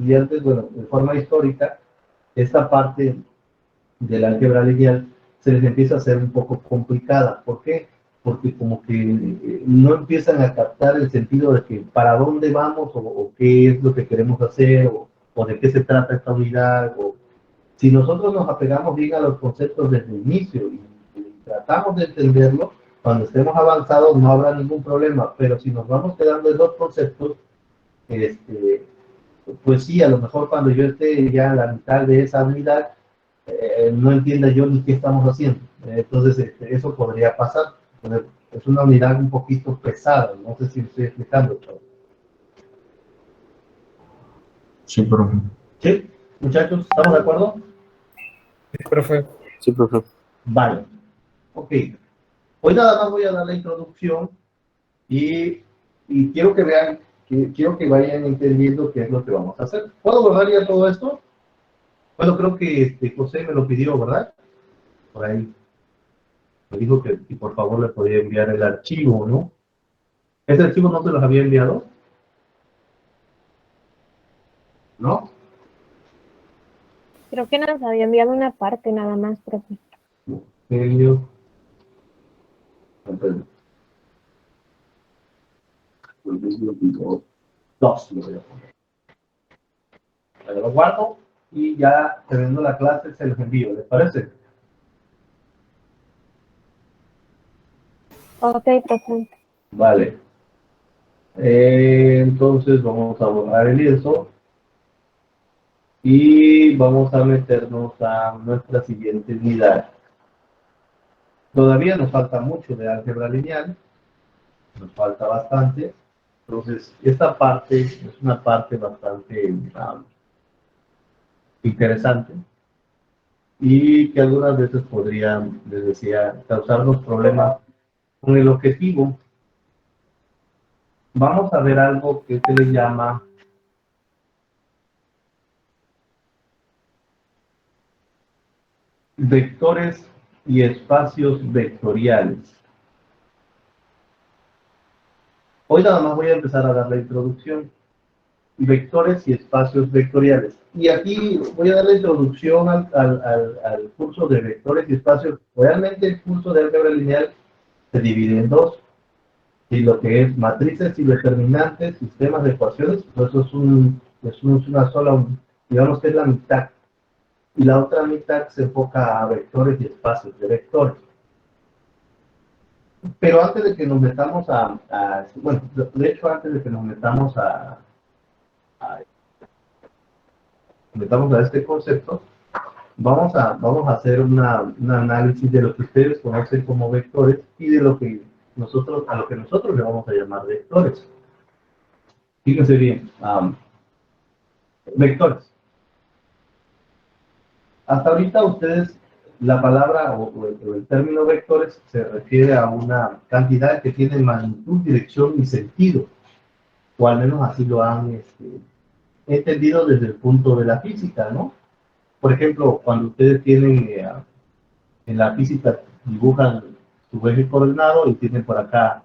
estudiantes, bueno, de forma histórica, esta parte del álgebra lineal se les empieza a hacer un poco complicada. ¿Por qué? Porque como que no empiezan a captar el sentido de que para dónde vamos o qué es lo que queremos hacer o de qué se trata esta unidad. Si nosotros nos apegamos bien a los conceptos desde el inicio y tratamos de entenderlo, cuando estemos avanzados no habrá ningún problema, pero si nos vamos quedando en los conceptos, este, pues sí, a lo mejor cuando yo esté ya en la mitad de esa unidad, no entienda yo ni qué estamos haciendo. Entonces, eso podría pasar. Entonces, es una unidad un poquito pesada, no sé si me estoy explicando. Sí, profe. ¿Sí? Muchachos, ¿estamos de acuerdo? Sí, profe. Sí, profe. Vale. Ok. Hoy nada más voy a dar la introducción y quiero que vean, quiero que vayan entendiendo qué es lo que vamos a hacer. ¿Puedo borrar ya todo esto? Bueno, creo que José me lo pidió, ¿verdad? Por ahí. Me dijo que por favor le podía enviar el archivo, ¿no? ¿Ese archivo no se los había enviado? ¿No? Creo que nos había enviado una parte nada más, profe. Helio. Dos, lo voy a poner. Ahí lo guardo y ya terminando la clase se los envío, ¿les parece? Ok, profe. Vale. Entonces vamos a borrar el lienzo y vamos a meternos a nuestra siguiente unidad. Todavía nos falta mucho de álgebra lineal, nos falta bastante. Entonces, esta parte es una parte bastante interesante y que algunas veces podría, les decía, causarnos problemas con el objetivo. Vamos a ver algo que se le llama vectores y espacios vectoriales. Hoy nada más voy a empezar a dar la introducción. Vectores y espacios vectoriales. Y aquí voy a dar la introducción al curso de vectores y espacios. Realmente el curso de álgebra lineal se divide en dos. Y lo que es matrices y determinantes, sistemas de ecuaciones, pues eso es una sola, digamos que es la mitad. Y la otra mitad se enfoca a vectores y espacios de vectores. Pero antes de que nos metamos bueno, de hecho antes de que nos metamos a este concepto, vamos a hacer un análisis de lo que ustedes conocen como vectores y de lo que nosotros le vamos a llamar vectores. Fíjense bien, vectores. Hasta ahorita ustedes, la palabra o el término vectores se refiere a una cantidad que tiene magnitud, dirección y sentido, o al menos así lo han entendido desde el punto de la física, ¿no? Por ejemplo, cuando ustedes tienen en la física, dibujan su eje coordenado y tienen por acá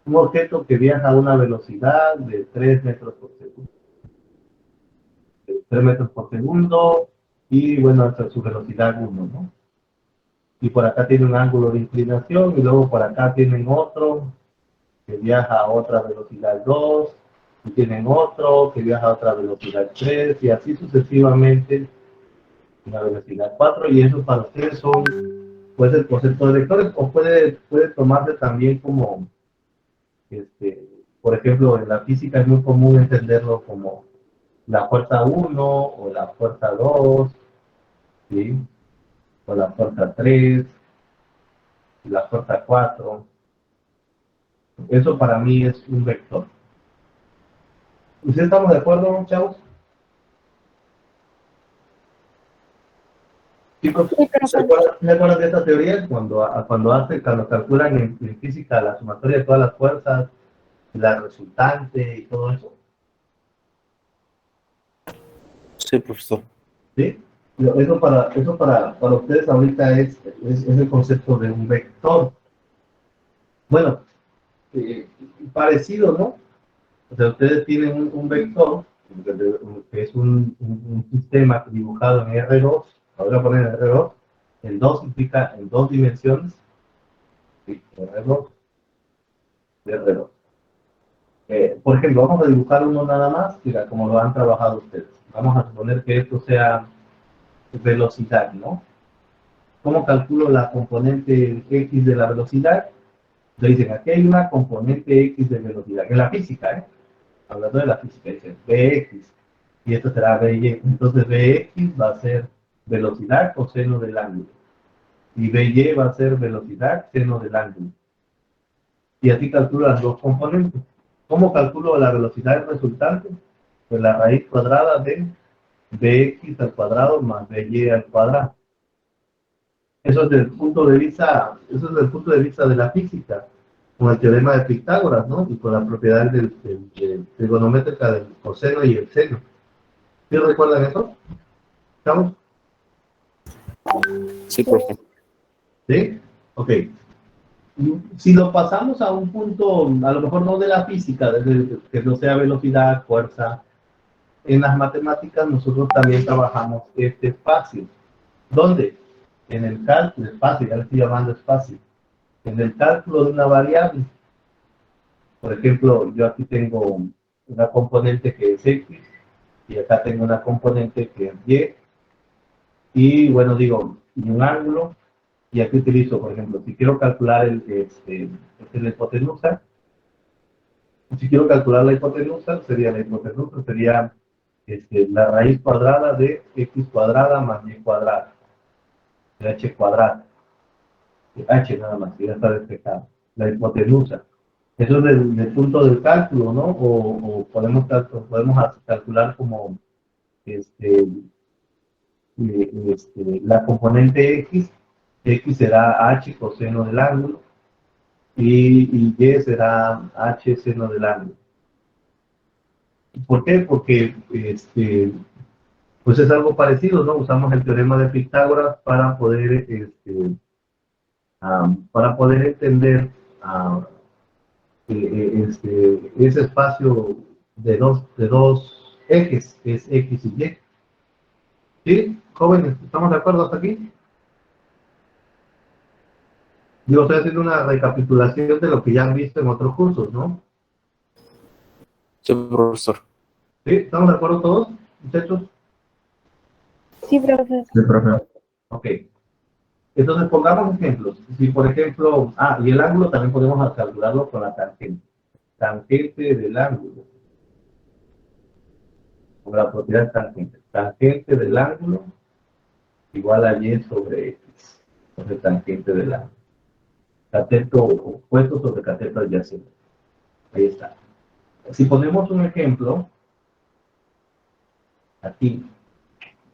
un objeto que viaja a una velocidad de 3 metros por segundo. 3 metros por segundo y bueno, hasta su velocidad 1, ¿no? Y por acá tiene un ángulo de inclinación y luego por acá tienen otro que viaja a otra velocidad 2 y tienen otro que viaja a otra velocidad 3 y así sucesivamente una velocidad 4 y eso para ustedes puede ser concepto de vectores o puede tomarse también como, por ejemplo, en la física es muy común entenderlo como la fuerza 1 o la fuerza 2, ¿sí? O la fuerza 3, la fuerza 4. Eso para mí es un vector. ¿Ustedes estamos de acuerdo, chavos? Chicos, Sí, profe. ¿se acuerdan de esta teoría? Cuando calculan en física la sumatoria de todas las fuerzas, la resultante y todo eso. Sí, profesor. ¿Sí? Para ustedes ahorita es el concepto de un vector. Bueno, parecido, ¿no? O sea, ustedes tienen un vector que es un sistema dibujado en R2, lo voy a poner en R2, el 2 implica en dos dimensiones, sí, R2, de R2. Por ejemplo, vamos a dibujar uno nada más, mira, como lo han trabajado ustedes. Vamos a suponer que esto sea velocidad, ¿no? ¿Cómo calculo la componente X de la velocidad? Entonces dicen, aquí hay una componente X de velocidad, en la física, hablando de la física, dicen Bx, y esto será By. Entonces Bx va a ser velocidad coseno del ángulo, y By va a ser velocidad seno del ángulo. Y así calculo las dos componentes. ¿Cómo calculo la velocidad resultante? Pues la raíz cuadrada de Bx al cuadrado más By al cuadrado. Eso es desde el punto de vista, eso es desde el punto de vista de la física, con el teorema de Pitágoras, ¿no? Y con la propiedad trigonométrica del coseno y el seno. ¿Sí recuerdan eso? ¿Estamos? Sí, profe. ¿Sí? Ok. Si lo pasamos a un punto, a lo mejor no de la física, que no sea velocidad, fuerza, en las matemáticas nosotros también trabajamos este espacio. ¿Dónde? En el cálculo, espacio, ya le estoy llamando espacio. En el cálculo de una variable. Por ejemplo, yo aquí tengo una componente que es X, y acá tengo una componente que es Y bueno, digo, y un ángulo, y aquí utilizo, por ejemplo, si quiero calcular la hipotenusa, si quiero calcular la hipotenusa, sería la raíz cuadrada de X cuadrada más Y cuadrada, de H cuadrada, de H nada más, que ya está despejado, la hipotenusa. Eso es del punto del cálculo, ¿no? O podemos calcular como este, la componente X será H coseno del ángulo y Y será H seno del ángulo. ¿Por qué? Porque pues es algo parecido, ¿no? Usamos el teorema de Pitágoras para poder entender ese espacio de dos ejes, que es X y Y. ¿Sí? Jóvenes, ¿estamos de acuerdo hasta aquí? Yo estoy haciendo una recapitulación de lo que ya han visto en otros cursos, ¿no? Sí, profesor. ¿Sí? ¿Estamos de acuerdo todos, muchachos? Sí, profesor. Sí, profe. Ok. Entonces pongamos ejemplos. Si por ejemplo, y el ángulo también podemos calcularlo con la tangente. Tangente del ángulo. Con la propiedad tangente. Tangente del ángulo igual a Y sobre X. Entonces tangente del ángulo. Cateto opuesto sobre cateto adyacente. Ahí está. Si ponemos un ejemplo, aquí,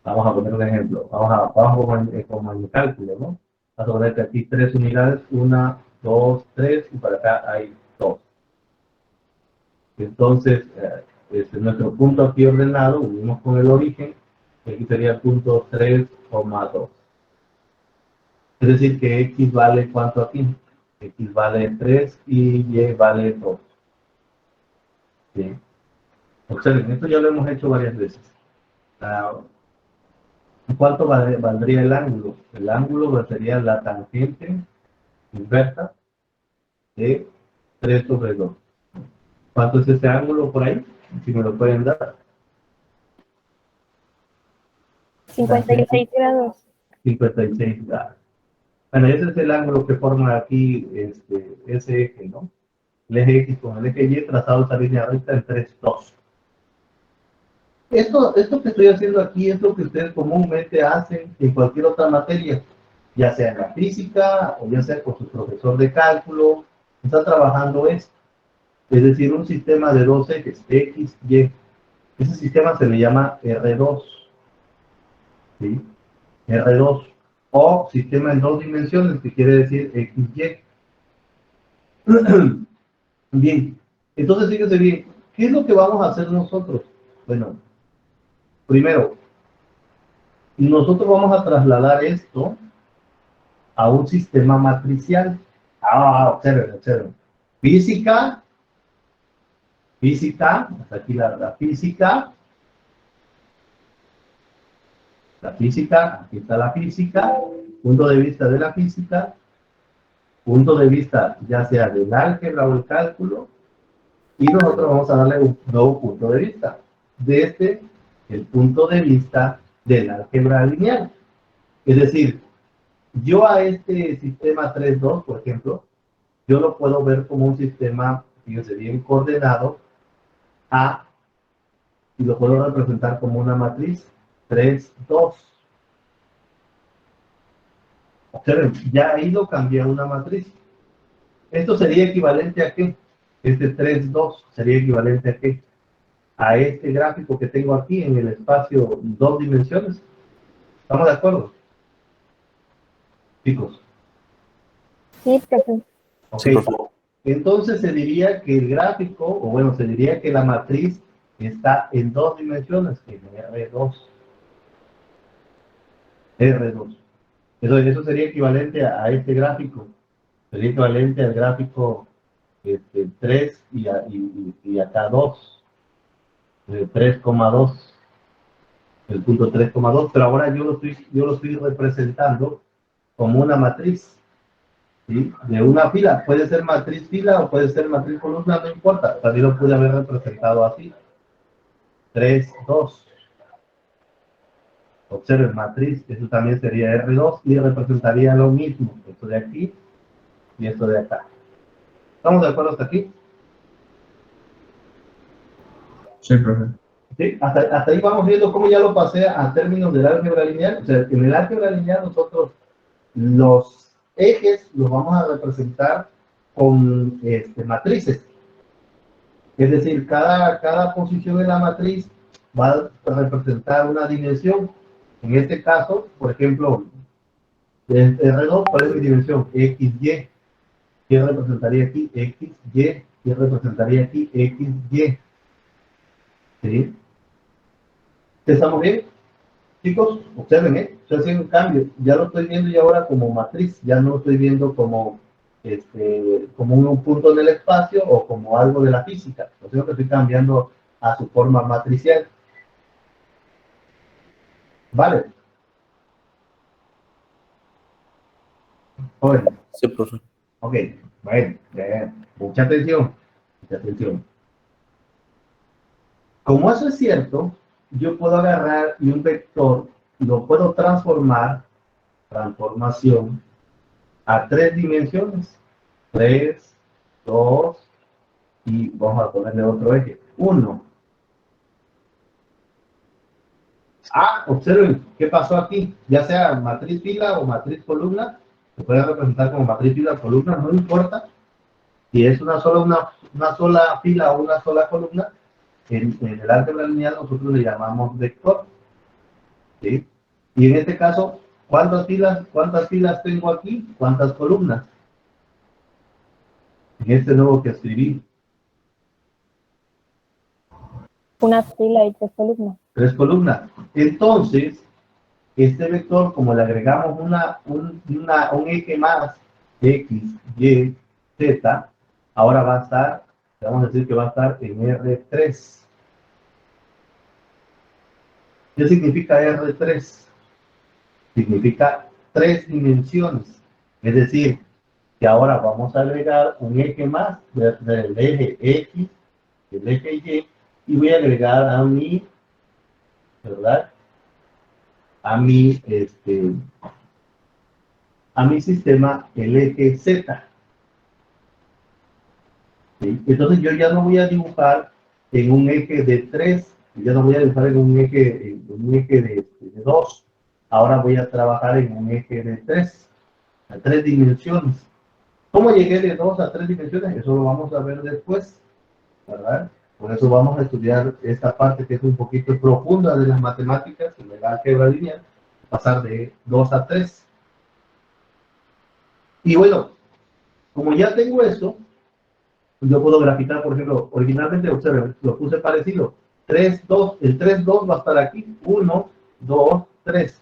vamos a poner un ejemplo. Vamos como en el cálculo, ¿no? Vamos a poner que aquí 3 unidades, 1, 2, 3, y para acá hay 2. Entonces, nuestro punto aquí ordenado, unimos con el origen, y aquí sería el punto 3,2. Es decir, que X vale ¿cuánto aquí? X vale 3 y Y vale 2. ¿Sí? Observen, esto ya lo hemos hecho varias veces. ¿Cuánto valdría el ángulo? El ángulo sería la tangente inversa de 3 sobre 2. ¿Cuánto es ese ángulo por ahí? Si me lo pueden dar. 56 grados. 56 grados. Bueno, ese es el ángulo que forma aquí ese eje, ¿no? El eje X con el eje Y trazado esta línea recta en 3, 2. Esto que estoy haciendo aquí es lo que ustedes comúnmente hacen en cualquier otra materia, ya sea en la física o ya sea con su profesor de cálculo. Está trabajando esto. Es decir, un sistema de dos ejes, X, Y. Ese sistema se le llama R2. ¿Sí? R2. O sistema en dos dimensiones, que quiere decir XY. Bien, entonces fíjense bien, ¿qué es lo que vamos a hacer nosotros? Bueno, primero, nosotros vamos a trasladar esto a un sistema matricial. Observen. Física, hasta aquí la física, La física, aquí está la física, punto de vista de la física, punto de vista ya sea del álgebra o el cálculo, y nosotros vamos a darle un nuevo punto de vista, desde el punto de vista del álgebra lineal. Es decir, yo a este sistema 3,2, por ejemplo, yo lo puedo ver como un sistema, fíjense bien, coordenado A, y lo puedo representar como una matriz 3,2. Observen, ya ha ido cambiando una matriz. ¿Esto sería equivalente a qué? Este 3,2 sería equivalente a qué? A este gráfico que tengo aquí en el espacio 2 dimensiones. ¿Estamos de acuerdo, chicos? Sí, profe. Ok. Sí, profe. Entonces se diría que el gráfico, o bueno, se diría que la matriz está en 2 dimensiones, en R2. R2. Eso sería equivalente a este gráfico. Sería equivalente al gráfico 3 y acá 2. 3,2. El punto 3,2. Pero ahora yo lo estoy representando como una matriz. ¿Sí? De una fila. Puede ser matriz fila o puede ser matriz columna, no importa. También lo pude haber representado así. 3,2. Observen, matriz, eso también sería R2 y representaría lo mismo. Esto de aquí y esto de acá. ¿Estamos de acuerdo hasta aquí? Sí, profe. ¿Sí? Hasta ahí vamos viendo cómo ya lo pasé a términos del álgebra lineal. O sea, en el álgebra lineal nosotros los ejes los vamos a representar con matrices. Es decir, cada posición de la matriz va a representar una dimensión. En este caso, por ejemplo, R2, ¿cuál es mi dimensión? XY. ¿Qué representaría aquí? XY. ¿Qué representaría aquí? XY. ¿Sí? ¿Estamos bien? Chicos, observen, estoy haciendo un cambio. Ya lo estoy viendo y ahora como matriz. Ya no lo estoy viendo como un punto en el espacio o como algo de la física. Lo que estoy cambiando a su forma matricial. ¿Vale? Joven. Sí, profe. Ok, bueno, bien. Mucha atención. Mucha atención. Como eso es cierto, yo puedo agarrar y un vector lo puedo transformación, a 3 dimensiones. 3, 2, y vamos a ponerle otro eje. 1. Ah, observen qué pasó aquí. Ya sea matriz fila o matriz columna, se puede representar como matriz fila o columna, no importa. Si es una sola fila o una sola columna, en el álgebra lineal nosotros le llamamos vector. ¿Sí? Y en este caso, cuántas filas tengo aquí? ¿Cuántas columnas? En este nuevo que escribí, Una fila y 3 columnas. 3 columnas. Entonces, este vector, como le agregamos un eje más, X, Y, Z, ahora va a estar, vamos a decir que va a estar en R3. ¿Qué significa R3? Significa 3 dimensiones. Es decir, que ahora vamos a agregar un eje más del eje X, del eje Y voy a agregar a mi, ¿verdad? A mi, a mi sistema el eje Z. ¿Sí? Entonces yo ya no voy a dibujar en un eje de 3, ya no voy a dibujar en un eje de 2. Ahora voy a trabajar en un eje de 3, a 3 dimensiones. ¿Cómo llegué de 2 a 3 dimensiones? Eso lo vamos a ver después, ¿verdad? Por eso vamos a estudiar esta parte que es un poquito profunda de las matemáticas, en el álgebra lineal, pasar de 2 a 3. Y bueno, como ya tengo eso, yo puedo graficar, por ejemplo, originalmente, observen, lo puse parecido. 3, 2, el 3, 2 va a estar aquí. 1, 2, 3.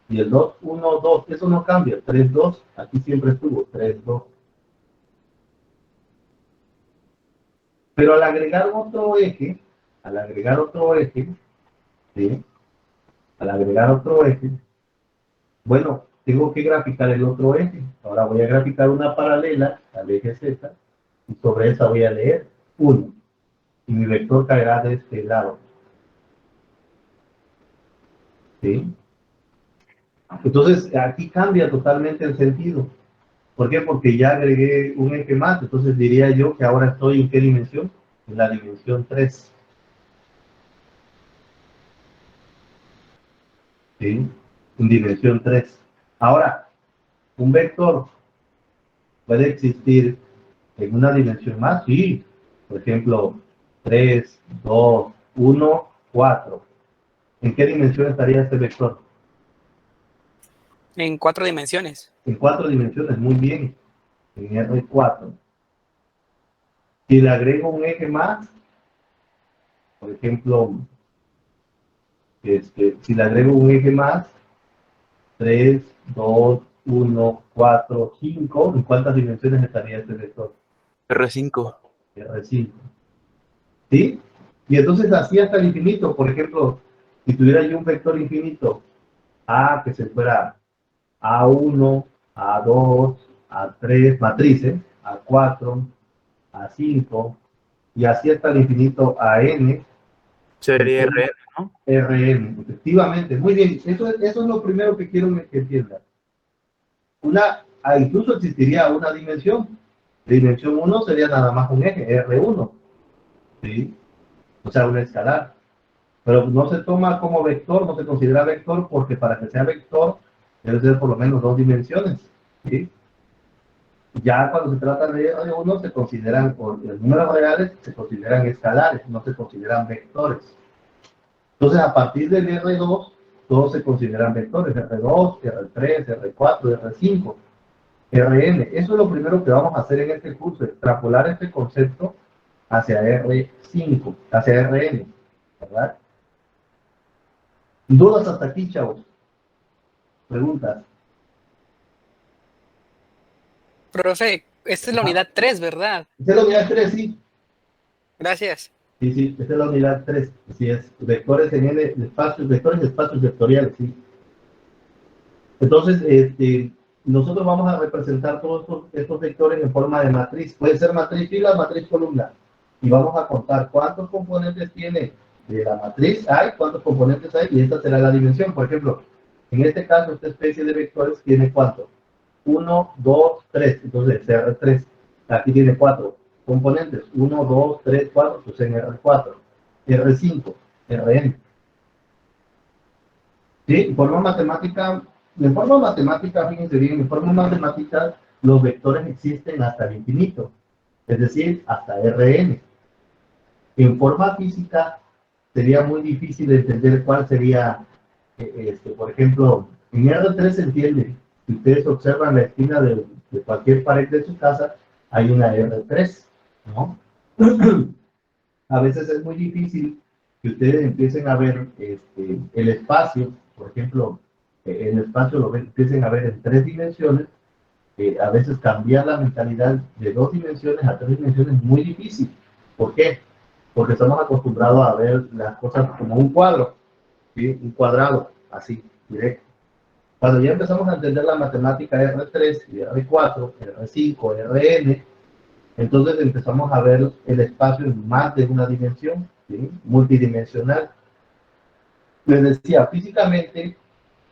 Y el 2, 1, 2. Eso no cambia. 3, 2, aquí siempre estuvo. 3, 2. Pero al agregar otro eje, ¿sí? Al agregar otro eje, bueno, tengo que graficar el otro eje. Ahora voy a graficar una paralela al eje Z y sobre esa voy a leer 1. Y mi vector caerá de este lado. ¿Sí? Entonces, aquí cambia totalmente el sentido. ¿Por qué? Porque ya agregué un eje más. Entonces diría yo que ahora estoy en qué dimensión? En la dimensión 3. ¿Sí? En dimensión 3. Ahora, un vector puede existir en una dimensión más, sí. Por ejemplo, 3, 2, 1, 4. ¿En qué dimensión estaría este vector? En 4 dimensiones. En 4 dimensiones, muy bien. En R4. Si le agrego un eje más, por ejemplo, si le agrego un eje más, 3, 2, 1, 4, 5, ¿en cuántas dimensiones estaría este vector? R5. R5. ¿Sí? Y entonces así hasta el infinito. Por ejemplo, si tuviera yo un vector infinito, A que se fuera A1, A2, A3, matrices, A4, A5, y así hasta el infinito AN, Sería RN, ¿no? Rn. Efectivamente, muy bien. Eso es lo primero que quiero que entiendan. Incluso existiría una dimensión. Dimensión 1 sería nada más un eje, R1. ¿Sí? O sea, una escalar. Pero no se toma como vector, no se considera vector porque para que sea vector debe ser por lo menos 2 dimensiones. ¿Sí? Ya cuando se trata de R1 se consideran, por los números reales se consideran escalares, no se consideran vectores. Entonces a partir del R2 todos se consideran vectores, R2, R3, R4, R5, Rn. Eso es lo primero que vamos a hacer en este curso, extrapolar este concepto hacia R5, hacia Rn, ¿verdad? ¿Dudas hasta aquí, chavos? ¿Preguntas? Profe, esta es la Ajá. unidad 3, ¿verdad? Esta es la unidad 3, sí. Gracias. Sí, sí, esta es la unidad 3. Así es. Vectores en N, espacios, vectores, espacios vectoriales, sí. Entonces, nosotros vamos a representar todos estos vectores en forma de matriz. Puede ser matriz fila, matriz columna. Y vamos a contar cuántos componentes tiene de la matriz hay, cuántos componentes hay, y esta será la dimensión. Por ejemplo, en este caso, esta especie de vectores tiene ¿cuánto? 1, 2, 3. Entonces, R3. Aquí tiene 4 componentes. 1, 2, 3, 4. Pues en R4. R5. Rn. ¿Sí? En forma matemática, fíjense bien, en forma matemática los vectores existen hasta el infinito, es decir, hasta Rn. En forma física sería muy difícil de entender cuál sería, por ejemplo, en R3 se entiende, si ustedes observan la esquina de cualquier pared de su casa, hay una R3, ¿no? A veces es muy difícil que ustedes empiecen a ver el espacio, por ejemplo, el espacio empiecen a ver en 3 dimensiones, a veces cambiar la mentalidad de 2 dimensiones a 3 dimensiones es muy difícil. ¿Por qué? Porque estamos acostumbrados a ver las cosas como un cuadro, ¿sí? Un cuadrado, así, directo. Cuando ya empezamos a entender la matemática R3, R4, R5, Rn, entonces empezamos a ver el espacio en más de una dimensión, ¿sí? Multidimensional. Les decía, físicamente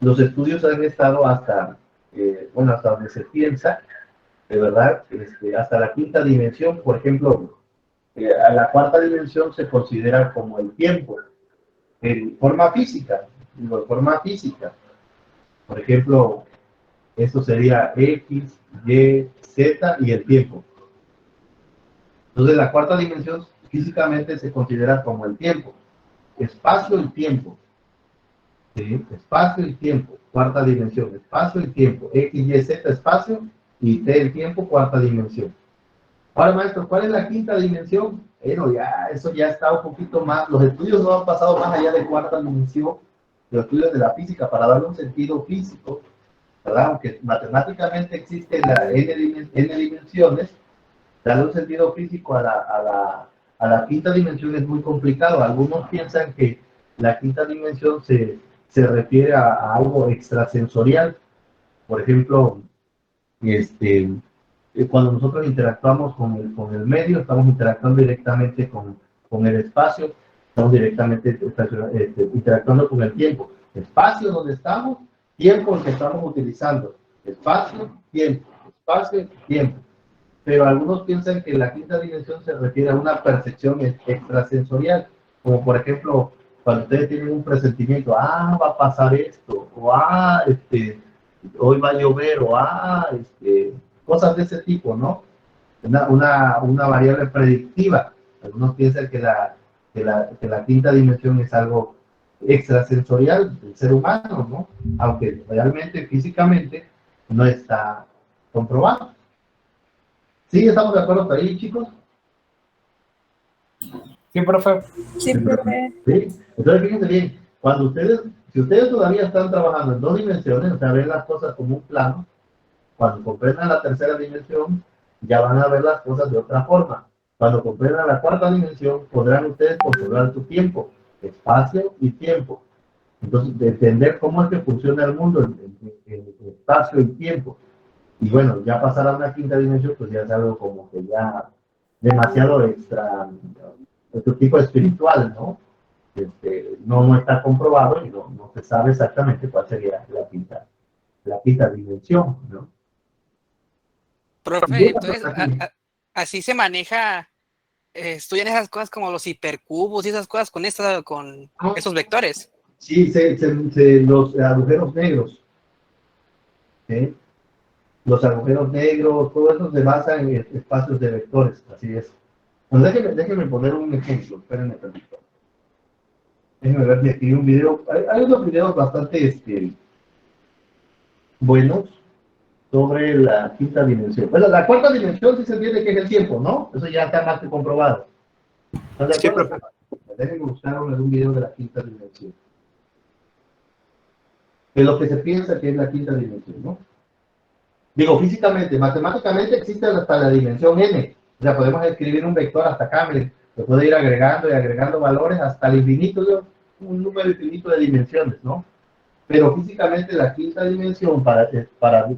los estudios han estado hasta, hasta donde se piensa, de verdad, hasta la quinta dimensión. Por ejemplo, a la cuarta dimensión se considera como el tiempo, en forma física, digo, en forma física. Por ejemplo, eso sería X, Y, Z y el tiempo. Entonces, la cuarta dimensión físicamente se considera como el tiempo, espacio y tiempo. ¿Sí? Espacio y tiempo, cuarta dimensión, espacio y tiempo, X, Y, Z, espacio, y T, el tiempo, cuarta dimensión. Ahora, maestro, ¿cuál es la quinta dimensión? Bueno, ya, eso ya está un poquito más, los estudios no han pasado más allá de cuarta dimensión, los estudios de la física, para darle un sentido físico, ¿verdad? Aunque matemáticamente existen las N dimensiones, darle un sentido físico a la quinta dimensión es muy complicado. Algunos piensan que la quinta dimensión se refiere a algo extrasensorial. Por ejemplo, cuando nosotros interactuamos con el medio, estamos interactuando directamente con el espacio, estamos directamente interactuando con el tiempo. Espacio donde estamos, tiempo en que estamos utilizando. Espacio, tiempo. Pero algunos piensan que la quinta dimensión se refiere a una percepción extrasensorial, como por ejemplo, cuando ustedes tienen un presentimiento, va a pasar esto, o hoy va a llover, o cosas de ese tipo, ¿no? Una variable predictiva. Algunos piensan que la quinta dimensión es algo extrasensorial del ser humano, ¿no? Aunque realmente, físicamente, no está comprobado. ¿Sí? ¿Estamos de acuerdo por ahí, chicos? Sí, profe. Sí, profe. ¿Sí? Entonces, fíjense bien, si ustedes todavía están trabajando en 2 dimensiones, o sea, ven las cosas como un plano, cuando comprendan la tercera dimensión, ya van a ver las cosas de otra forma. Cuando comprendan la cuarta dimensión, podrán ustedes controlar su tiempo, espacio y tiempo. Entonces, de entender cómo es que funciona el mundo en espacio y tiempo. Y bueno, ya pasar a una quinta dimensión, pues ya es algo como que ya demasiado extra, otro tipo espiritual, ¿no? No está comprobado y no se sabe exactamente cuál sería la quinta dimensión, ¿no? Profe, entonces, así se maneja, estudian esas cosas como los hipercubos y esas cosas con esos vectores. Sí, los agujeros negros, ¿sí? Los agujeros negros, todo eso se basa en espacios de vectores, así es. Bueno, déjenme poner un ejemplo, espérenme un tantito. Déjenme ver si aquí hay un video, hay unos videos bastante buenos sobre la quinta dimensión. Bueno, la cuarta dimensión sí se entiende que es el tiempo, ¿no? Eso ya está más que comprobado. ¿Están de acuerdo? Déjenme buscar un video de la quinta dimensión. De lo que se piensa que es la quinta dimensión, ¿no? Digo, físicamente, matemáticamente existe hasta la dimensión n. O sea, podemos escribir un vector hasta acá, se puede ir agregando y agregando valores hasta el infinito, un número infinito de dimensiones, ¿no? Pero físicamente la quinta dimensión, para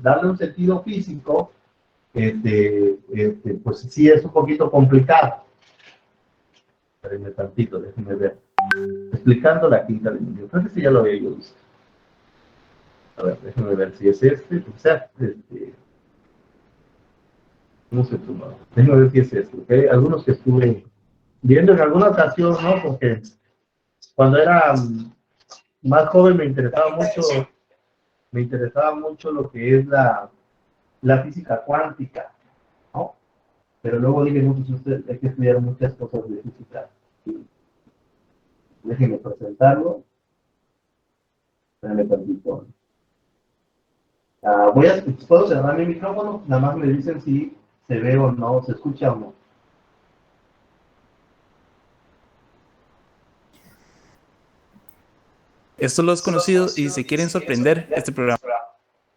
darle un sentido físico, pues sí es un poquito complicado. Espérenme tantito, déjenme ver. Explicando la quinta dimensión. Creo que sí ya lo había yo visto. A ver, déjenme ver si es o sea, no sé tú, no. Déjenme ver si es ¿ok? Algunos que estuve viendo en alguna ocasión, ¿no? Porque cuando era más joven me interesaba mucho lo que es la física cuántica, ¿no? Pero luego dije, no, pues hay que estudiar muchas cosas de física. Déjenme presentarlo. Espérenme tantito. ¿Puedo cerrar mi micrófono? Nada más me dicen si se ve o no, se escucha o no. Estos los conocidos y si quieren sorprender este programa.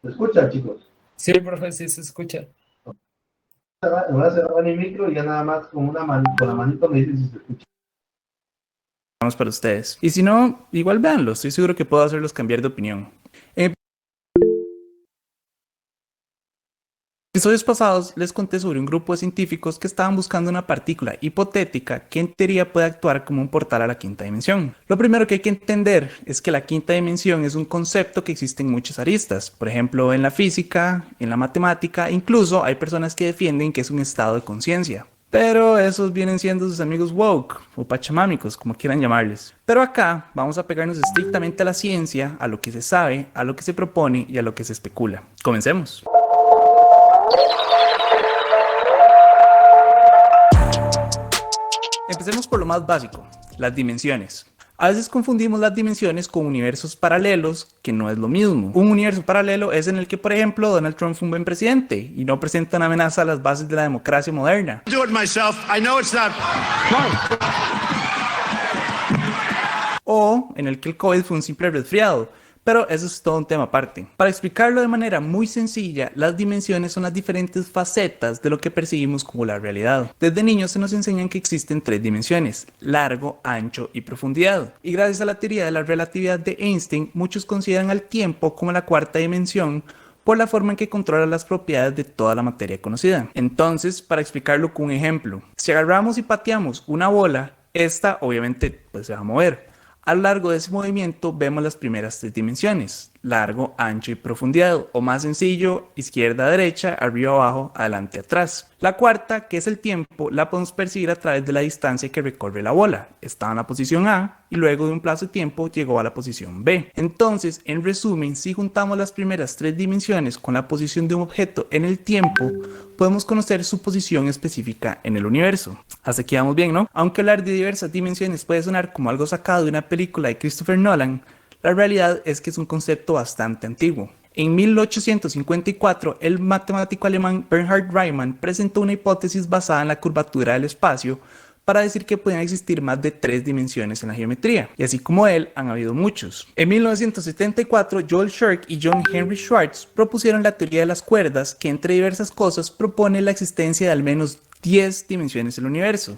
¿Se escucha, chicos? Sí, profe, sí se escucha. Voy a cerrar mi micro y ya nada más con la manito me dicen si se escucha. Vamos para ustedes. Y si no, igual véanlo. Estoy seguro que puedo hacerlos cambiar de opinión. En episodios pasados les conté sobre un grupo de científicos que estaban buscando una partícula hipotética que en teoría puede actuar como un portal a la quinta dimensión. Lo primero que hay que entender es que la quinta dimensión es un concepto que existe en muchas aristas. Por ejemplo, en la física, en la matemática, incluso hay personas que defienden que es un estado de conciencia. Pero esos vienen siendo sus amigos woke o pachamámicos, como quieran llamarles. Pero acá vamos a pegarnos estrictamente a la ciencia, a lo que se sabe, a lo que se propone y a lo que se especula. Comencemos. Empecemos por lo más básico, las dimensiones. A veces confundimos las dimensiones con universos paralelos, que no es lo mismo. Un universo paralelo es en el que, por ejemplo, Donald Trump fue un buen presidente y no presenta una amenaza a las bases de la democracia moderna. O en el que el COVID fue un simple resfriado, pero eso es todo un tema aparte. Para explicarlo de manera muy sencilla, las dimensiones son las diferentes facetas de lo que percibimos como la realidad. Desde niños se nos enseñan que existen 3 dimensiones: largo, ancho y profundidad. Y gracias a la teoría de la relatividad de Einstein, muchos consideran al tiempo como la 4ª dimensión, por la forma en que controla las propiedades de toda la materia conocida. Entonces, para explicarlo con un ejemplo, si agarramos y pateamos una bola, esta obviamente pues, se va a mover. A lo largo de ese movimiento vemos las primeras 3 dimensiones: largo, ancho y profundidad, o más sencillo, izquierda, derecha, arriba, abajo, adelante, atrás. La 4ª, que es el tiempo, la podemos percibir a través de la distancia que recorre la bola. Estaba en la posición A y luego de un plazo de tiempo llegó a la posición B. Entonces, en resumen, si juntamos las primeras 3 dimensiones con la posición de un objeto en el tiempo, podemos conocer su posición específica en el universo. Hasta aquí vamos bien, ¿no? Aunque hablar de diversas dimensiones puede sonar como algo sacado de una película de Christopher Nolan, la realidad es que es un concepto bastante antiguo. En 1854, el matemático alemán Bernhard Riemann presentó una hipótesis basada en la curvatura del espacio para decir que pueden existir más de 3 dimensiones en la geometría, y así como él, han habido muchos. En 1974, Joel Scherk y John Henry Schwartz propusieron la teoría de las cuerdas, que entre diversas cosas propone la existencia de al menos 10 dimensiones del universo.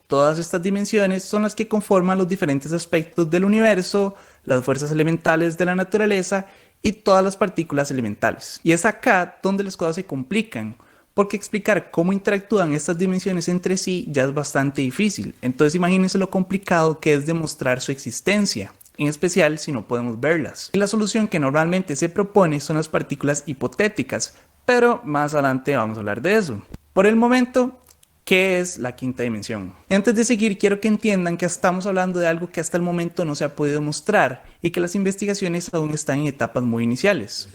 Todas estas dimensiones son las que conforman los diferentes aspectos del universo, las fuerzas elementales de la naturaleza y todas las partículas elementales. Y es acá donde las cosas se complican, porque explicar cómo interactúan estas dimensiones entre sí ya es bastante difícil. Entonces imagínense lo complicado que es demostrar su existencia, en especial si no podemos verlas. Y la solución que normalmente se propone son las partículas hipotéticas, pero más adelante vamos a hablar de eso. Por el momento, ¿qué es la 5ª dimensión? Antes de seguir, quiero que entiendan que estamos hablando de algo que hasta el momento no se ha podido mostrar y que las investigaciones aún están en etapas muy iniciales.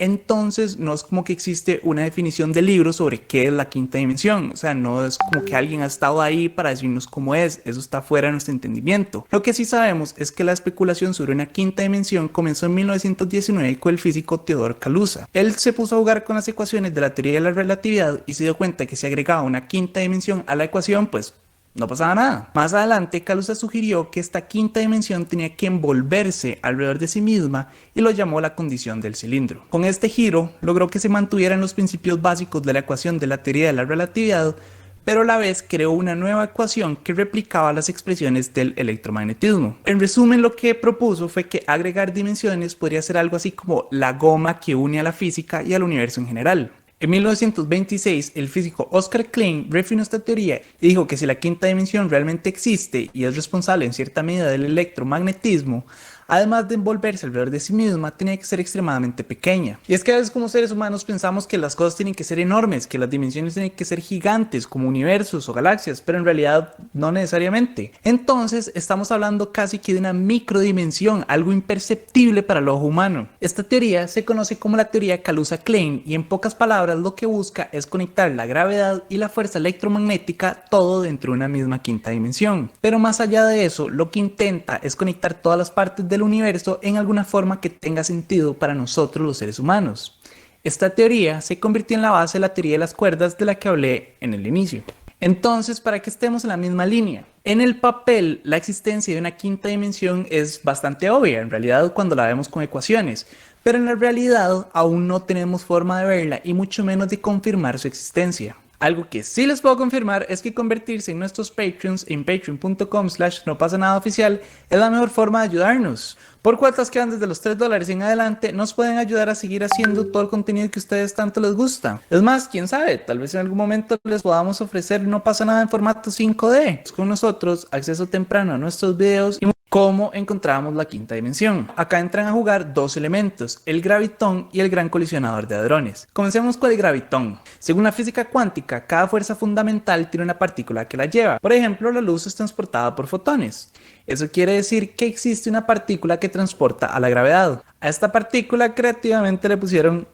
Entonces no es como que existe una definición de libro sobre qué es la 5ª dimensión. O sea, no es como que alguien ha estado ahí para decirnos cómo es. Eso está fuera de nuestro entendimiento. Lo que sí sabemos es que la especulación sobre una 5ª dimensión comenzó en 1919 con el físico Theodor Kaluza. Él se puso a jugar con las ecuaciones de la teoría de la relatividad y se dio cuenta que si agregaba una 5ª dimensión a la ecuación, pues no pasaba nada. Más adelante, Kaluza sugirió que esta 5ª dimensión tenía que envolverse alrededor de sí misma y lo llamó la condición del cilindro. Con este giro, logró que se mantuvieran los principios básicos de la ecuación de la teoría de la relatividad, pero a la vez creó una nueva ecuación que replicaba las expresiones del electromagnetismo. En resumen, lo que propuso fue que agregar dimensiones podría ser algo así como la goma que une a la física y al universo en general. En 1926, el físico Oscar Klein refinó esta teoría y dijo que si la 5ª dimensión realmente existe y es responsable en cierta medida del electromagnetismo, además de envolverse alrededor de sí misma, tenía que ser extremadamente pequeña. Y es que a veces como seres humanos pensamos que las cosas tienen que ser enormes, que las dimensiones tienen que ser gigantes, como universos o galaxias, pero en realidad no necesariamente. Entonces estamos hablando casi que de una microdimensión, algo imperceptible para el ojo humano. Esta teoría se conoce como la teoría Kaluza-Klein y en pocas palabras lo que busca es conectar la gravedad y la fuerza electromagnética todo dentro de una misma 5ª dimensión. Pero más allá de eso, lo que intenta es conectar todas las partes del universo en alguna forma que tenga sentido para nosotros los seres humanos. Esta teoría se convirtió en la base de la teoría de las cuerdas de la que hablé en el inicio. Entonces, para que estemos en la misma línea, en el papel la existencia de una 5ª dimensión es bastante obvia, en realidad cuando la vemos con ecuaciones, pero en la realidad aún no tenemos forma de verla y mucho menos de confirmar su existencia. Algo que sí les puedo confirmar es que convertirse en nuestros Patreons en patreon.com/nopasanadaoficial es la mejor forma de ayudarnos. Por cuotas que van desde los $3 en adelante, nos pueden ayudar a seguir haciendo todo el contenido que a ustedes tanto les gusta. Es más, quién sabe, tal vez en algún momento les podamos ofrecer No Pasa Nada en formato 5D. Con nosotros, acceso temprano a nuestros videos y cómo encontramos la 5ª dimensión. Acá entran a jugar 2 elementos, el gravitón y el gran colisionador de hadrones. Comencemos con el gravitón. Según la física cuántica, cada fuerza fundamental tiene una partícula que la lleva. Por ejemplo, la luz es transportada por fotones. Eso quiere decir que existe una partícula que transporta a la gravedad. A esta partícula creativamente le pusieron...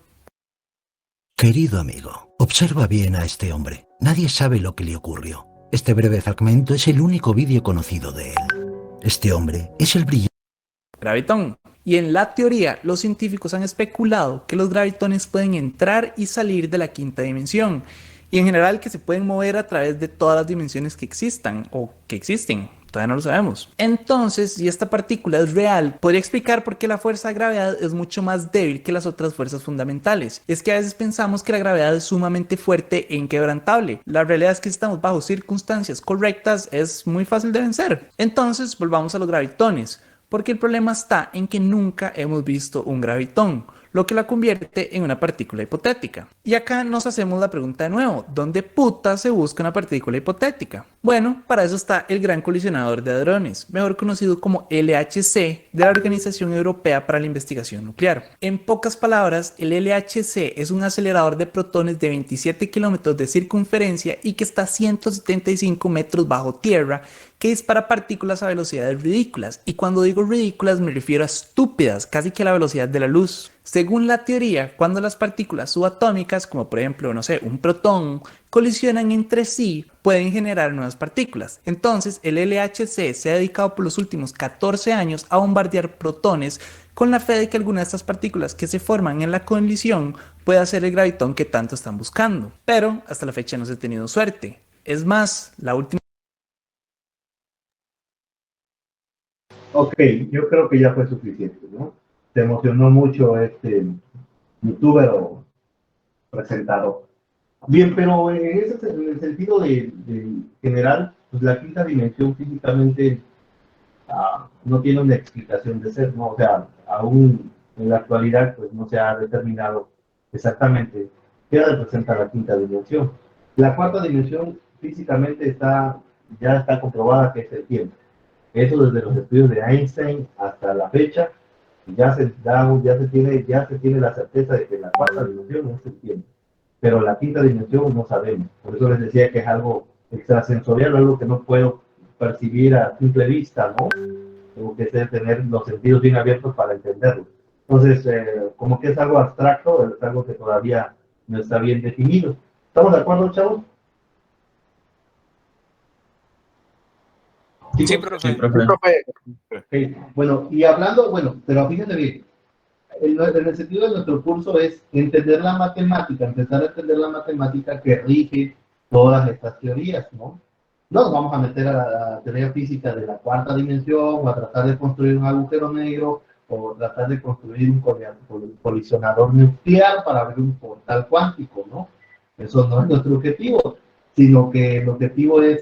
Querido amigo, observa bien a este hombre. Nadie sabe lo que le ocurrió. Este breve fragmento es el único vídeo conocido de él. Este hombre es el brillante gravitón. Y en la teoría, los científicos han especulado que los gravitones pueden entrar y salir de la 5ª dimensión. y en general que se pueden mover a través de todas las dimensiones que existan o que existen. Todavía no lo sabemos. Entonces, si esta partícula es real, podría explicar por qué la fuerza de gravedad es mucho más débil que las otras fuerzas fundamentales. Es que a veces pensamos que la gravedad es sumamente fuerte e inquebrantable. La realidad es que si estamos bajo circunstancias correctas, es muy fácil de vencer. Entonces, volvamos a los gravitones, porque el problema está en que nunca hemos visto un gravitón, lo que la convierte en una partícula hipotética. Y acá nos hacemos la pregunta de nuevo, ¿dónde puta se busca una partícula hipotética? Bueno, para eso está el Gran Colisionador de Hadrones, mejor conocido como LHC, de la Organización Europea para la Investigación Nuclear. En pocas palabras, el LHC es un acelerador de protones de 27 kilómetros de circunferencia y que está a 175 metros bajo tierra, que dispara partículas a velocidades ridículas. Y cuando digo ridículas me refiero a estúpidas, casi que a la velocidad de la luz. Según la teoría, cuando las partículas subatómicas, como por ejemplo, no sé, un protón, colisionan entre sí, pueden generar nuevas partículas. Entonces, el LHC se ha dedicado por los últimos 14 años a bombardear protones con la fe de que alguna de estas partículas que se forman en la colisión pueda ser el gravitón que tanto están buscando. Pero hasta la fecha no se ha tenido suerte. Es más, la última... Ok, yo creo que ya fue suficiente, ¿no? Se emocionó mucho este youtuber o presentador. Bien, pero en el sentido de general, pues la quinta dimensión físicamente no tiene una explicación de ser, ¿no? O sea, aún en la actualidad pues no se ha determinado exactamente qué representa la quinta dimensión. La cuarta dimensión físicamente ya está comprobada que es el tiempo. Eso desde los estudios de Einstein hasta la fecha, ya se tiene la certeza de que la cuarta dimensión es el tiempo. Pero la quinta dimensión no sabemos. Por eso les decía que es algo extrasensorial, algo que no puedo percibir a simple vista, ¿no? Tengo que tener los sentidos bien abiertos para entenderlo. Entonces, como que es algo abstracto, es algo que todavía no está bien definido. ¿Estamos de acuerdo, chavos? Sí, profe. Sí, profe. Okay. Bueno, y hablando, pero fíjense bien, en el sentido de nuestro curso es entender la matemática, empezar a entender la matemática que rige todas estas teorías, ¿no? No nos vamos a meter a la teoría física de la cuarta dimensión o a tratar de construir un agujero negro o tratar de construir un colisionador nuclear para ver un portal cuántico, ¿no? Eso no es nuestro objetivo, sino que el objetivo es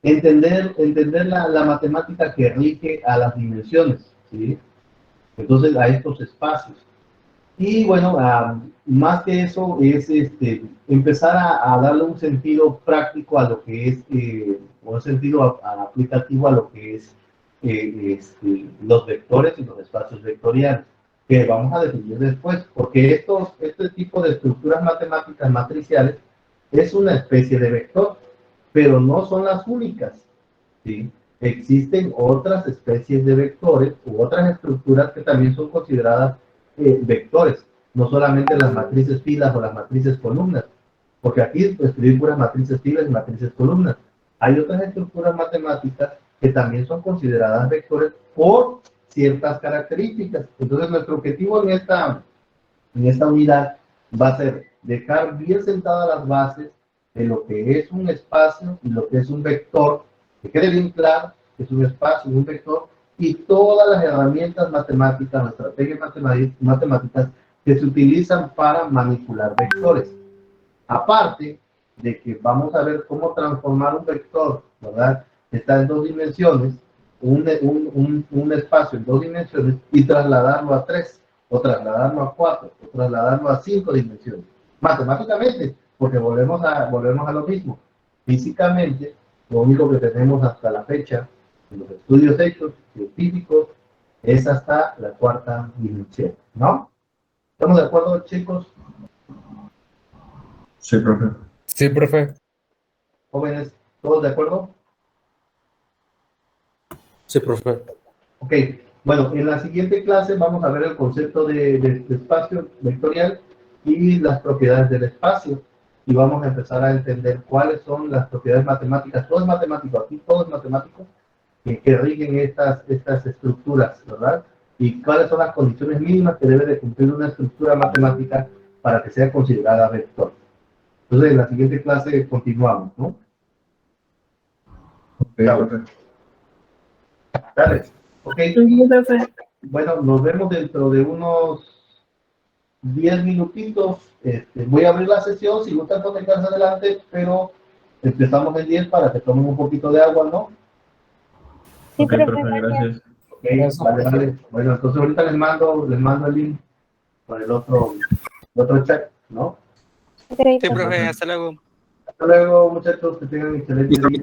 entender la matemática que rige a las dimensiones, ¿sí? Entonces, a estos espacios. Y bueno, más que eso, es empezar a darle un sentido práctico a lo que es, un sentido aplicativo a lo que es los vectores y los espacios vectoriales, que vamos a definir después, porque este tipo de estructuras matemáticas matriciales es una especie de vector, pero no son las únicas, ¿sí? Existen otras especies de vectores u otras estructuras que también son consideradas vectores, no solamente las matrices filas o las matrices columnas, porque aquí escribir puras matrices filas y matrices columnas. Hay otras estructuras matemáticas que también son consideradas vectores por ciertas características. Entonces, nuestro objetivo en esta unidad va a ser dejar bien sentadas las bases de lo que es un espacio y lo que es un vector, que quede bien claro que es un espacio y un vector, y todas las herramientas matemáticas o estrategias matemáticas que se utilizan para manipular vectores. Aparte de que vamos a ver cómo transformar un vector, ¿verdad? Que está en 2 dimensiones, un espacio en 2 dimensiones, y trasladarlo a 3, o trasladarlo a 4, o trasladarlo a 5 dimensiones. Matemáticamente, porque volvemos a lo mismo. Físicamente, lo único que tenemos hasta la fecha, en los estudios hechos, científicos, es hasta la cuarta dimensión, ¿no? ¿Estamos de acuerdo, chicos? Sí, profe. Sí, profe. Jóvenes, ¿todos de acuerdo? Sí, profe. Ok, bueno, en la siguiente clase vamos a ver el concepto de espacio vectorial y las propiedades del espacio. Y vamos a empezar a entender cuáles son las propiedades matemáticas. Todo es matemático, aquí todo es matemático, que rigen estas estructuras, ¿verdad? Y cuáles son las condiciones mínimas que debe de cumplir una estructura matemática para que sea considerada vector. Entonces, en la siguiente clase continuamos, ¿no? Chao. Dale. Ok. Sí, profe. Bueno, nos vemos dentro de unos 10 minutitos. Voy a abrir la sesión, si gustan conectarse adelante, pero empezamos en 10 para que tomen un poquito de agua, ¿no? Sí, profe, gracias. Ok, vale, vale. Bueno, entonces ahorita les mando el link con el otro chat, ¿no? Ok, Sí, profe. profe, hasta luego. Hasta luego, muchachos, que tengan excelente día.